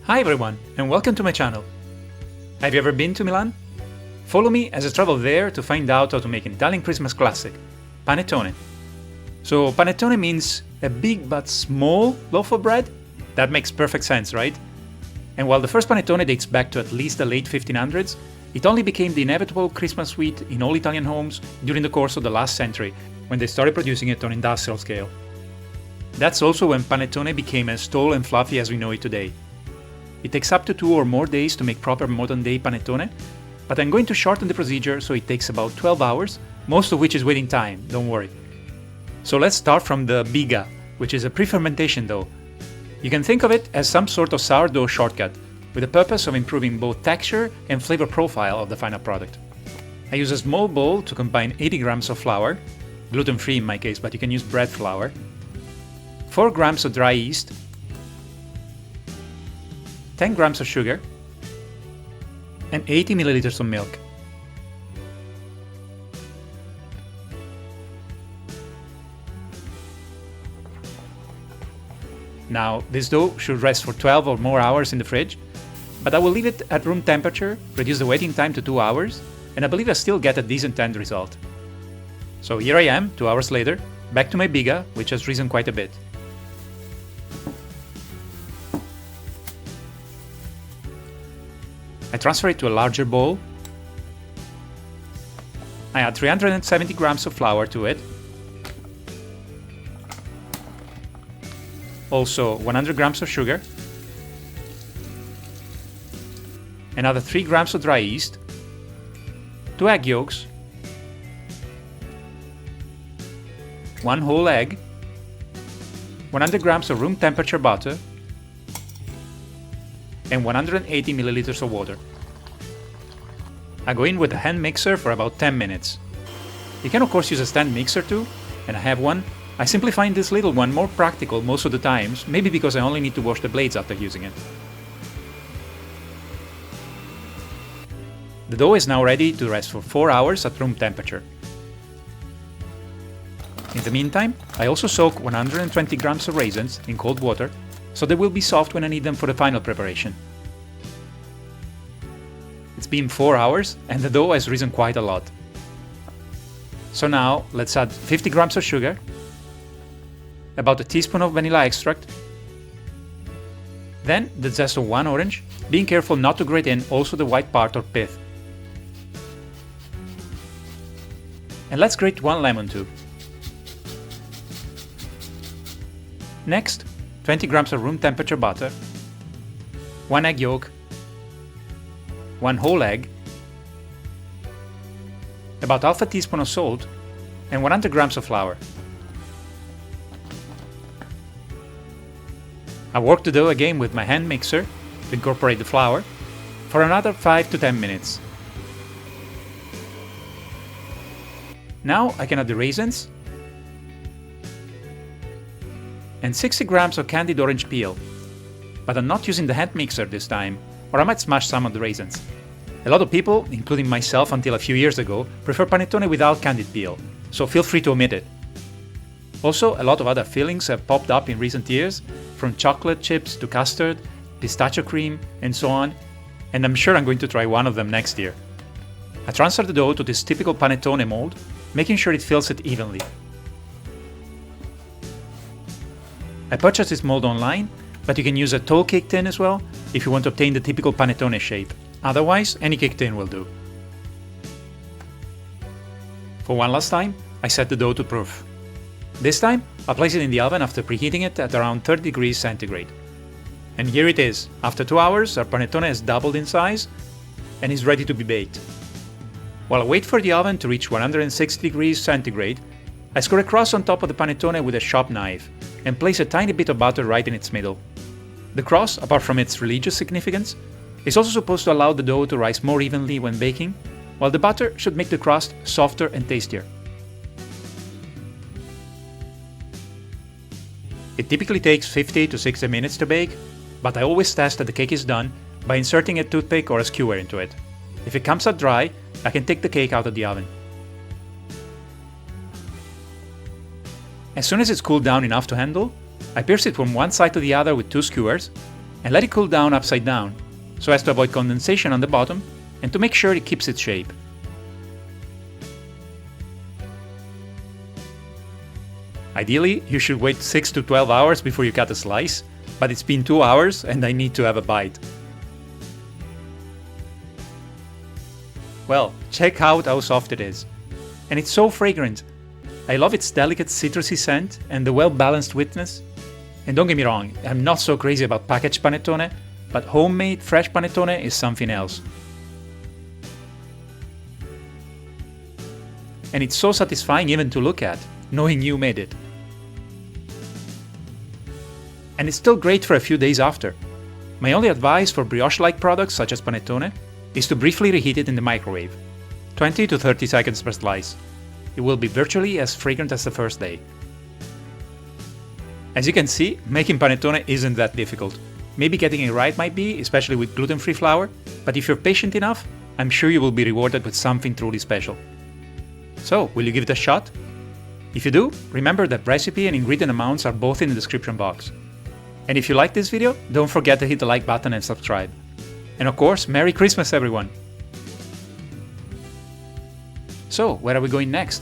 Hi everyone, and welcome to my channel. Have you ever been to Milan? Follow me as I travel there to find out how to make an Italian Christmas classic, Panettone. So Panettone means a big but small loaf of bread? That makes perfect sense, right? And while the first Panettone dates back to at least the late 1500s, it only became the inevitable Christmas sweet in all Italian homes during the course of the last century, when they started producing it on industrial scale. That's also when Panettone became as tall and fluffy as we know it today. It takes up to 2 or more days to make proper modern-day panettone, but I'm going to shorten the procedure so it takes about 12 hours, most of which is waiting time, don't worry. So let's start from the Biga, which is a pre-fermentation dough. You can think of it as some sort of sourdough shortcut, with the purpose of improving both texture and flavor profile of the final product. I use a small bowl to combine 80 grams of flour, gluten-free in my case, but you can use bread flour, 4 grams of dry yeast, 10 grams of sugar, and 80 milliliters of milk. Now, this dough should rest for 12 or more hours in the fridge, but I will leave it at room temperature, reduce the waiting time to 2 hours, and I believe I still get a decent end result. So here I am, 2 hours later, back to my Biga, which has risen quite a bit. I transfer it to a larger bowl. I add 370 grams of flour to it. Also 100 grams of sugar. Another 3 grams of dry yeast. 2 egg yolks. 1 whole egg. 100 grams of room temperature butter. And 180 milliliters of water. I go in with a hand mixer for about 10 minutes. You can of course use a stand mixer too, and I have one. I simply find this little one more practical most of the times, maybe because I only need to wash the blades after using it. The dough is now ready to rest for 4 hours at room temperature. In the meantime, I also soak 120 grams of raisins in cold water, so they will be soft when I need them for the final preparation. It's been 4 hours and the dough has risen quite a lot. So now let's add 50 grams of sugar, about a teaspoon of vanilla extract, then the zest of 1 orange, being careful not to grate in also the white part or pith. And let's grate 1 lemon too. Next, 20 grams of room temperature butter, 1 egg yolk, 1 whole egg, about half a teaspoon of salt, and 100 grams of flour. I work the dough again with my hand mixer to incorporate the flour for another 5 to 10 minutes. Now I can add the raisins and 60 grams of candied orange peel, but I'm not using the hand mixer this time, or I might smash some of the raisins. A lot of people, including myself until a few years ago, prefer panettone without candied peel, so feel free to omit it. Also, a lot of other fillings have popped up in recent years, from chocolate chips to custard, pistachio cream, and so on, and I'm sure I'm going to try one of them next year. I transfer the dough to this typical panettone mold, making sure it fills it evenly. I purchased this mold online, but you can use a tall cake tin as well if you want to obtain the typical panettone shape. Otherwise, any cake tin will do. For one last time, I set the dough to proof. This time, I place it in the oven after preheating it at around 30 degrees centigrade. And here it is. After 2 hours, our panettone has doubled in size and is ready to be baked. While I wait for the oven to reach 160 degrees centigrade, I score a cross on top of the panettone with a sharp knife and place a tiny bit of butter right in its middle. The cross, apart from its religious significance, is also supposed to allow the dough to rise more evenly when baking, while the butter should make the crust softer and tastier. It typically takes 50 to 60 minutes to bake, but I always test that the cake is done by inserting a toothpick or a skewer into it. If it comes out dry, I can take the cake out of the oven. As soon as it's cooled down enough to handle, I pierce it from one side to the other with 2 skewers, and let it cool down upside down, so as to avoid condensation on the bottom and to make sure it keeps its shape. Ideally, you should wait 6 to 12 hours before you cut a slice, but it's been 2 hours and I need to have a bite. Well, check out how soft it is. And it's so fragrant. I love its delicate citrusy scent and the well-balanced sweetness. And don't get me wrong, I'm not so crazy about packaged panettone, but homemade fresh panettone is something else. And it's so satisfying even to look at, knowing you made it. And it's still great for a few days after. My only advice for brioche-like products such as panettone is to briefly reheat it in the microwave, 20 to 30 seconds per slice. It will be virtually as fragrant as the first day. As you can see, making panettone isn't that difficult. Maybe getting it right might be, especially with gluten-free flour, but if you're patient enough, I'm sure you will be rewarded with something truly special. So, will you give it a shot? If you do, remember that recipe and ingredient amounts are both in the description box. And if you like this video, don't forget to hit the like button and subscribe. And of course, Merry Christmas everyone! So, where are we going next?